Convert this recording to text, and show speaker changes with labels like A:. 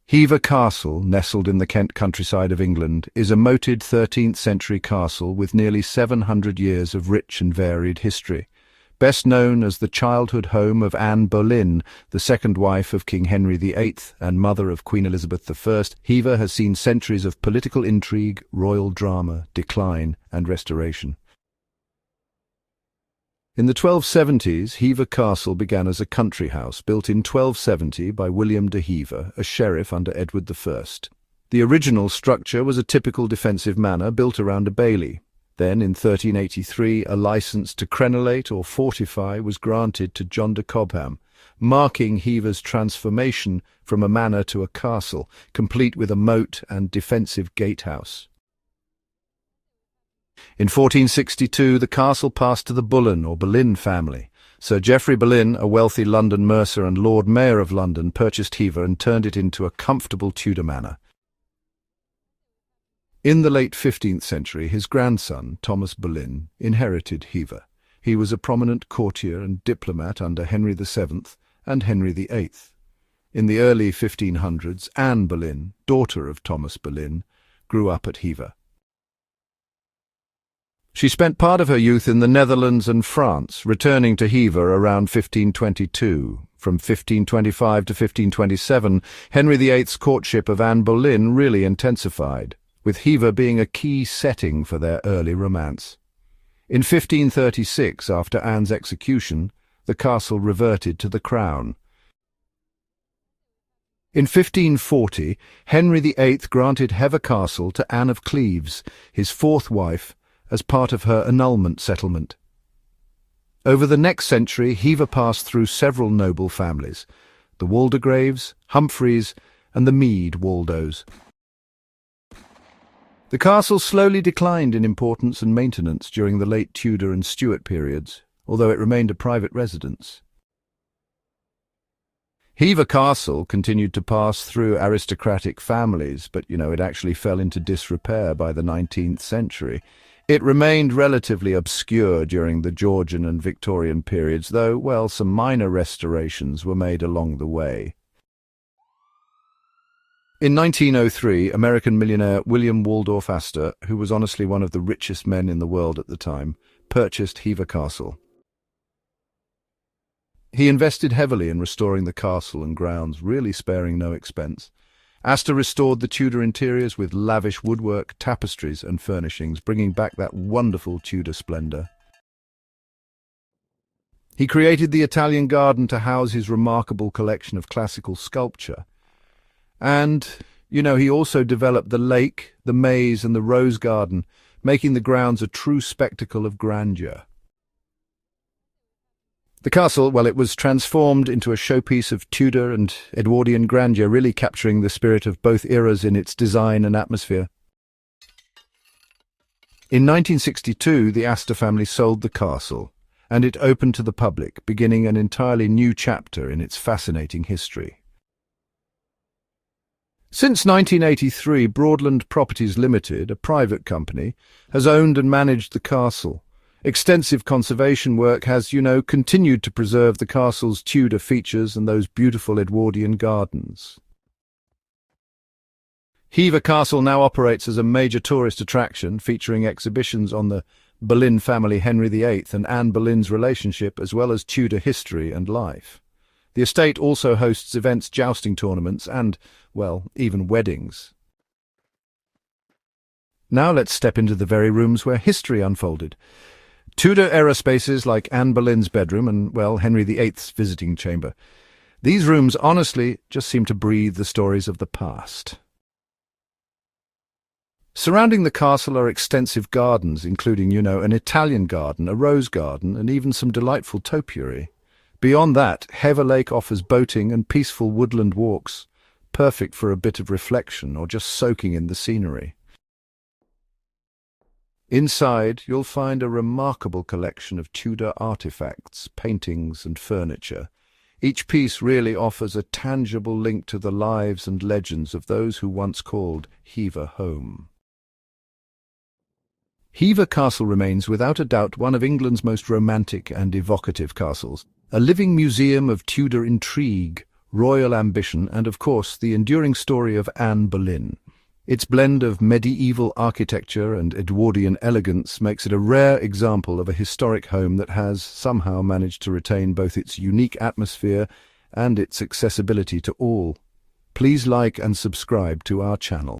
A: Hever Castle, nestled in the Kent countryside of England, is a moated 13th-century castle with nearly 700 years of rich and varied history. Best known as the childhood home of Anne Boleyn, the second wife of King Henry VIII and mother of Queen Elizabeth I, Hever has seen centuries of political intrigue, royal drama, decline and restoration. In the 1270s, Hever Castle began as a country house built in 1270 by William de Hever, a sheriff under Edward I. The original structure was a typical defensive manor built around a bailey. Then, in 1383, a license to crenellate or fortify was granted to John de Cobham, marking Hever's transformation from a manor to a castle, complete with a moat and defensive gatehouse. In 1462, the castle passed to the Boleyn or Boleyn family. Sir Geoffrey Boleyn, a wealthy London mercer and Lord Mayor of London, purchased Hever and turned it into a comfortable Tudor manor. In the late 15th century, his grandson, Thomas Boleyn, inherited Hever. He was a prominent courtier and diplomat under Henry VII and Henry VIII. In the early 1500s, Anne Boleyn, daughter of Thomas Boleyn, grew up at Hever. She spent part of her youth in the Netherlands and France, returning to Hever around 1522. From 1525 to 1527, Henry VIII's courtship of Anne Boleyn really intensified, with Hever being a key setting for their early romance. In 1536, after Anne's execution, the castle reverted to the crown. In 1540, Henry VIII granted Hever Castle to Anne of Cleves, his fourth wife, as part of her annulment settlement. Over the next century, Hever passed through several noble families, the Waldegraves, Humphreys, and the Mead Waldos. The castle slowly declined in importance and maintenance during the late Tudor and Stuart periods, although it remained a private residence. Hever Castle continued to pass through aristocratic families, but, it actually fell into disrepair by the 19th century. It remained relatively obscure during the Georgian and Victorian periods, though, some minor restorations were made along the way. In 1903, American millionaire William Waldorf Astor, who was honestly one of the richest men in the world at the time, purchased Hever Castle. He invested heavily in restoring the castle and grounds, really sparing no expense. Astor restored the Tudor interiors with lavish woodwork, tapestries and furnishings, bringing back that wonderful Tudor splendor. He created the Italian garden to house his remarkable collection of classical sculpture. And, he also developed the lake, the maze and the rose garden, making the grounds a true spectacle of grandeur. The castle, it was transformed into a showpiece of Tudor and Edwardian grandeur, really capturing the spirit of both eras in its design and atmosphere. In 1962, the Astor family sold the castle, and it opened to the public, beginning an entirely new chapter in its fascinating history. Since 1983, Broadland Properties Limited, a private company, has owned and managed the castle. Extensive conservation work has, continued to preserve the castle's Tudor features and those beautiful Edwardian gardens. Hever Castle now operates as a major tourist attraction, featuring exhibitions on the Boleyn family, Henry VIII, and Anne Boleyn's relationship, as well as Tudor history and life. The estate also hosts events, jousting tournaments, and, even weddings. Now let's step into the very rooms where history unfolded. Tudor-era spaces like Anne Boleyn's bedroom and, Henry VIII's visiting chamber. These rooms, honestly, just seem to breathe the stories of the past. Surrounding the castle are extensive gardens, including, an Italian garden, a rose garden, and even some delightful topiary. Beyond that, Hever Lake offers boating and peaceful woodland walks, perfect for a bit of reflection or just soaking in the scenery. Inside, you'll find a remarkable collection of Tudor artifacts, paintings and furniture. Each piece really offers a tangible link to the lives and legends of those who once called Hever home. Hever Castle remains without a doubt one of England's most romantic and evocative castles, a living museum of Tudor intrigue, royal ambition, and of course the enduring story of Anne Boleyn. Its blend of medieval architecture and Edwardian elegance makes it a rare example of a historic home that has somehow managed to retain both its unique atmosphere and its accessibility to all. Please like and subscribe to our channel.